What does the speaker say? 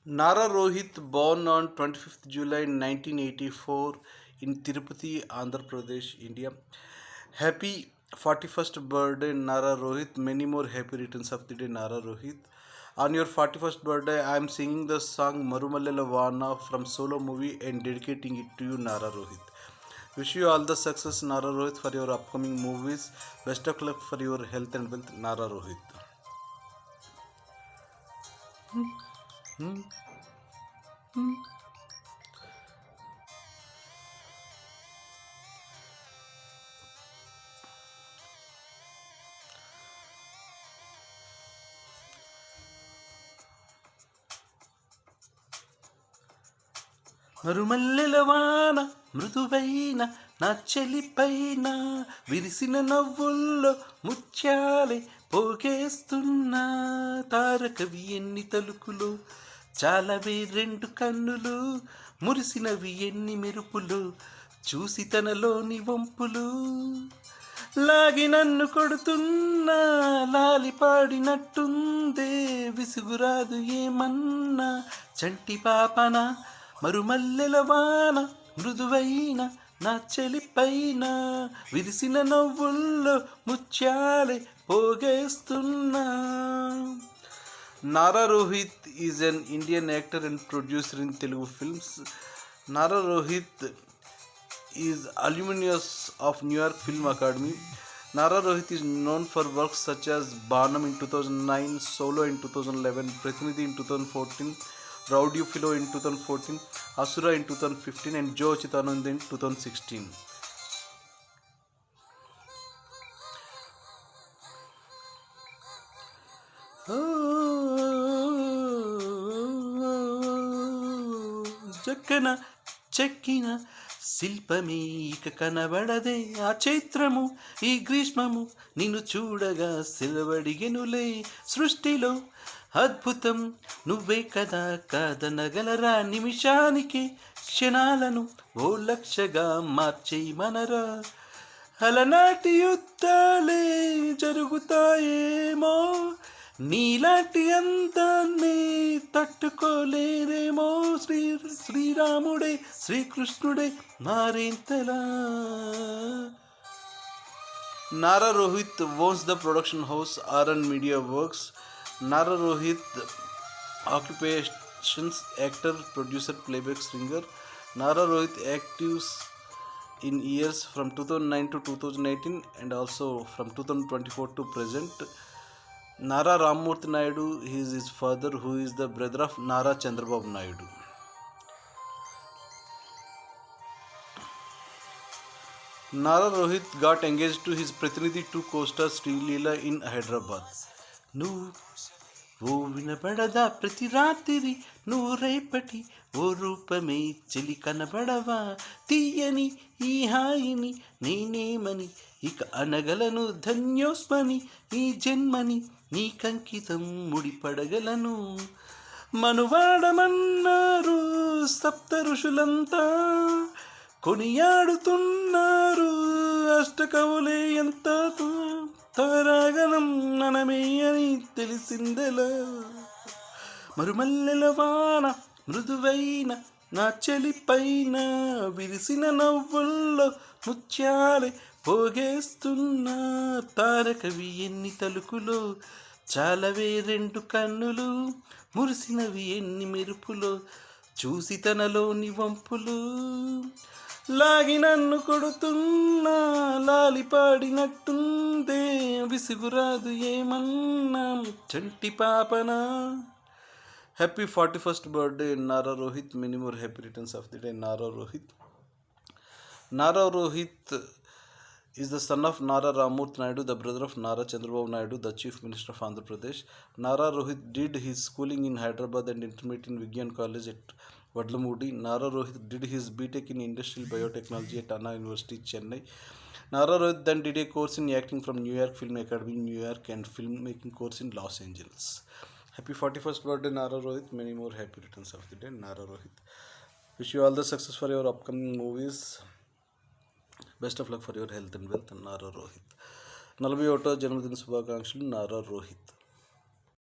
Nara Rohit, born on 25th July 1984 in Tirupati, Andhra Pradesh, India. Happy 41st birthday, Nara Rohit. Many more happy returns of the day, Nara Rohit. On your 41st birthday, I am singing the song Marumallela Vana from Solo movie and dedicating it to you, Nara Rohit. Wish you all the success, Nara Rohit, for your upcoming movies. Best of luck for your health and wealth, Nara Rohit. మరుమల్లెల వాన మృదువైన నా చెలిపైన విరిసిన నవ్వుల్లో ముత్యాలే పోగేస్తున్నా తారకవి ఎన్ని తలుకులు చాలవే రెండు కన్నులు మురిసినవి ఎన్ని మెరుపులు చూసి తనలోని వంపులు లాగి నన్ను కొడుతున్నా లాలి పాడినట్టుందే విసుగురాదు ఏమన్నా చంటి పాపన మరుమల్లెల వాన మృదువైన నా చెలిపైన విరిసిన నవ్వుల్లో ముత్యాలే పోగేస్తున్నా. Nara Rohit is an Indian actor and producer in Telugu films. Nara Rohit is alumnus of New York Film Academy. Nara Rohit is known for works such as Banam in 2009, Solo in 2011, Prathinidhi in 2014, Rowdy Philo in 2014, Asura in 2015 and Joe Chitanand in 2016. చక్కన చెక్కిన శిల్పమే ఇక కనబడదే ఆ చైత్రము ఈ గ్రీష్మము నిన్ను చూడగా సెలవడిగెనులే సృష్టిలో అద్భుతం నువ్వే కదా కాదనగలరా నిమిషానికి క్షణాలను ఓ లక్షగా మార్చేయమనరా అలనాటి యుద్ధాలే జరుగుతాయేమో నీలాంటి అందాన్ని తట్టుకోలేరేమో శ్రీరాముడే శ్రీకృష్ణుడే మారేంతలా. Nara Rohit owns the production house RN Media Works. Nara Rohit occupations actor, producer, playback singer. Nara Rohit actives in years from 2009 to 2018 and also from 2024 to present. Nara Ramurthy Naidu, he is his father, who is the brother of Nara Chandrababu Naidu. Nara Rohit got engaged to his Prathinidhi 2 co-star Sri Leela in Hyderabad. నువ్వు వినబడదా ప్రతి రాత్రి నువ్వు రేపటి ఓ రూపమే చెలి కనబడవా తీయని ఈ హాయిని నేనేమని ఇక అనగలను ధన్యోస్మని ఈ జన్మని నీ కంకితం ముడిపడగలను మనువాడమన్నారు సప్త ఋషులంతా కొనియాడుతున్నారు అష్టకవులే ఎంత తారాగణం ననమే అని తెలిసిందెలా మరుమల్లెల వాన మృదువైన నా చెలిపైన విరిసిన నవ్వుల్లో ముత్యాలే పోగేస్తున్నా తారకవి ఎన్ని తలుకులు చాలవే రెండు కన్నులు మురిసినవి ఎన్ని మెరుపులు చూసి తనలోని వంపులు లాగి నన్ను కొడుతున్నా లాలి పాడినట్టుందే విసుగురాదు ఏమన్నా చంటి పాపన. Happy 41st birthday, Nara Rohit. Many more happy returns of the day, Nara Rohit. Nara Rohit is the son of Nara Ramurthy Naidu, the brother of Nara Chandrababu Naidu, the Chief Minister of Andhra Pradesh. Nara Rohit did his schooling in Hyderabad and intermediate in Vigyan College at Vadlamudi. Nara Rohit did his BTech in Industrial Biotechnology at Anna University, Chennai. Nara Rohit then did a course in acting from New York Film Academy, New York, and filmmaking course in Los Angeles. Happy 41st birthday, Nara Rohit. Many more happy returns of the day, Nara Rohit. Wish you all the success for your upcoming movies. Best of luck for your health and wealth, Nara Rohit. 41వ జన్మదిన శుభాకాంక్షలు, Nara Rohit.